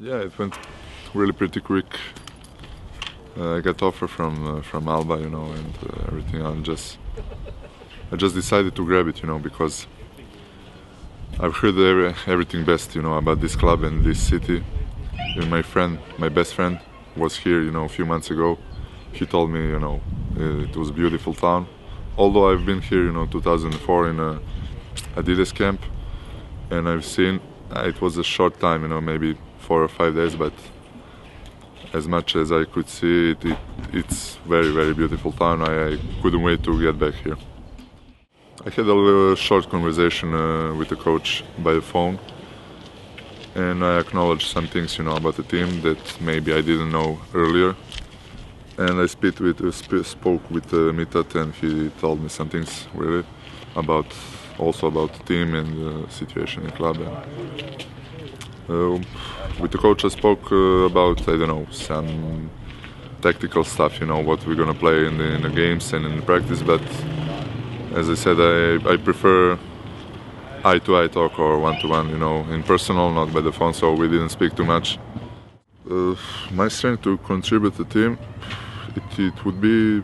Yeah, it went really pretty quick. I got offer from ALBA, and everything. I just decided to grab it, because I've heard everything best, about this club and this city. And my best friend, was here, a few months ago. He told me, it was a beautiful town. Although I've been here, 2004 in a Adidas camp, and I've seen it was a short time, maybe 4 or 5 days, but as much as I could see it, it's very, very beautiful town. I couldn't wait to get back here. I had a little short conversation with the coach by the phone, and I acknowledged some things, about the team that maybe I didn't know earlier. And I spoke with Mitat, and he told me some things really also about the team and the situation in the club. With the coach I spoke about, some tactical stuff, what we're gonna play in the games and in the practice. But as I said, I prefer eye-to-eye talk or one-to-one, in personal, not by the phone, so we didn't speak too much. My strength to contribute to the team, it would be,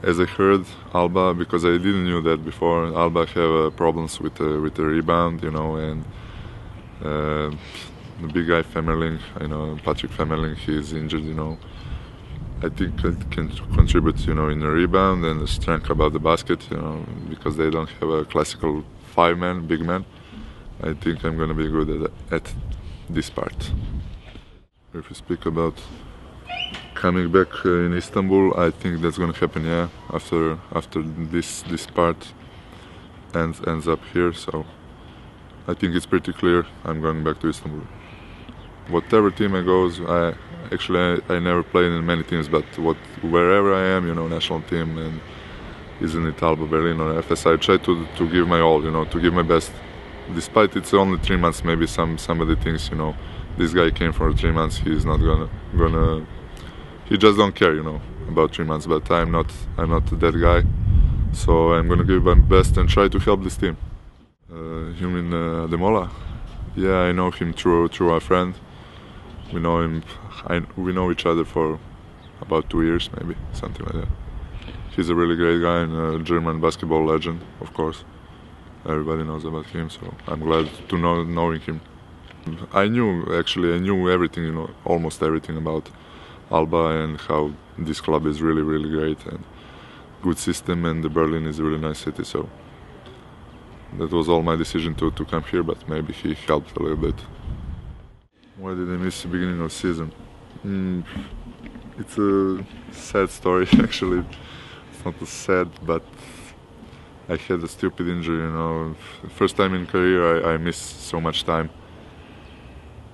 as I heard, ALBA, because I didn't know that before. ALBA have problems with the rebound, and the big guy Femerling, Patrick Femerling, he's injured, I think it can contribute, in the rebound and the strength about the basket, because they don't have a classical 5-man, big man. I think I'm going to be good at this part. If we speak about coming back in Istanbul, I think that's going to happen, yeah, after this part ends up here. So I think it's pretty clear I'm going back to Istanbul. Whatever team I goes, I never played in many teams, but wherever I am, national team, and isn't it ALBA Berlin or FS, I try to give my all, to give my best. Despite it's only 3 months, maybe some of the things, this guy came for 3 months, he's not gonna he just don't care, about 3 months. But I'm not that guy, so I'm gonna give my best and try to help this team. You mean Demola? Yeah, I know him through our friend. We know him. We know each other for about 2 years, maybe something like that. He's a really great guy and a German basketball legend, of course. Everybody knows about him, so I'm glad to knowing him. I knew everything, almost everything about ALBA and how this club is really, really great and good system, and Berlin is a really nice city. So that was all my decision to come here, but maybe he helped a little bit. Why did I miss the beginning of the season? It's a sad story, actually. It's not sad, but I had a stupid injury, First time in career I missed so much time,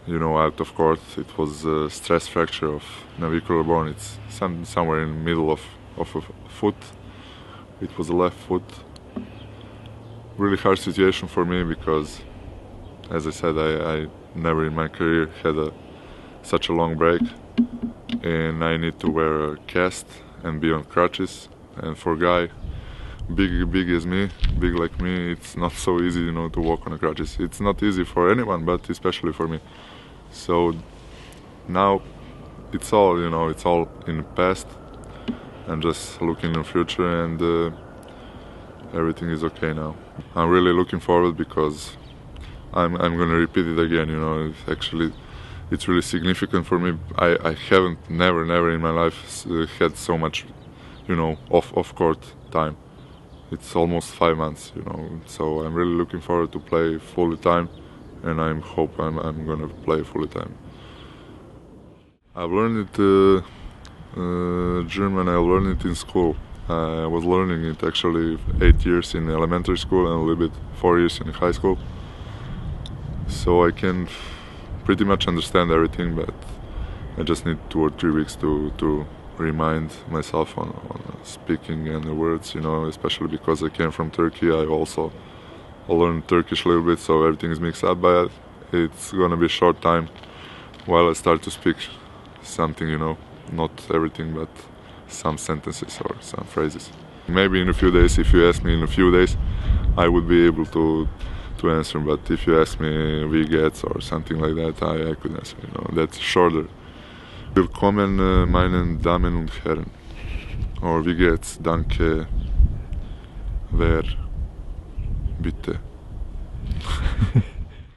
out of court. It was a stress fracture of navicular bone. It's somewhere in the middle of a foot. It was a left foot. Really hard situation for me because, as I said, I never in my career had such a long break, and I need to wear a cast and be on crutches. And for a guy big as me, big like me, it's not so easy, to walk on the crutches. It's not easy for anyone, but especially for me. So now it's all, it's all in the past, and just looking in the future, and everything is okay now. I'm really looking forward because I'm going to repeat it again. Actually, it's really significant for me. I haven't never in my life had so much, off court time. It's almost 5 months, So I'm really looking forward to play full time, and I hope I'm going to play full time. I've learned it German. I learned it in school. I was learning it actually 8 years in elementary school and a little bit 4 years in high school. So I can pretty much understand everything, but I just need 2 or 3 weeks to remind myself on speaking and the words, especially because I came from Turkey. I also learned Turkish a little bit, so everything is mixed up, but it's gonna be a short time while I start to speak something, not everything, but some sentences or some phrases. Maybe in a few days, if you ask me in a few days, I would be able to to answer. But if you ask me wie geht's or something like that, I could answer. You know, that's shorter. Willkommen, meine Damen und Herren. Or wie geht's? Danke. Wer? Bitte.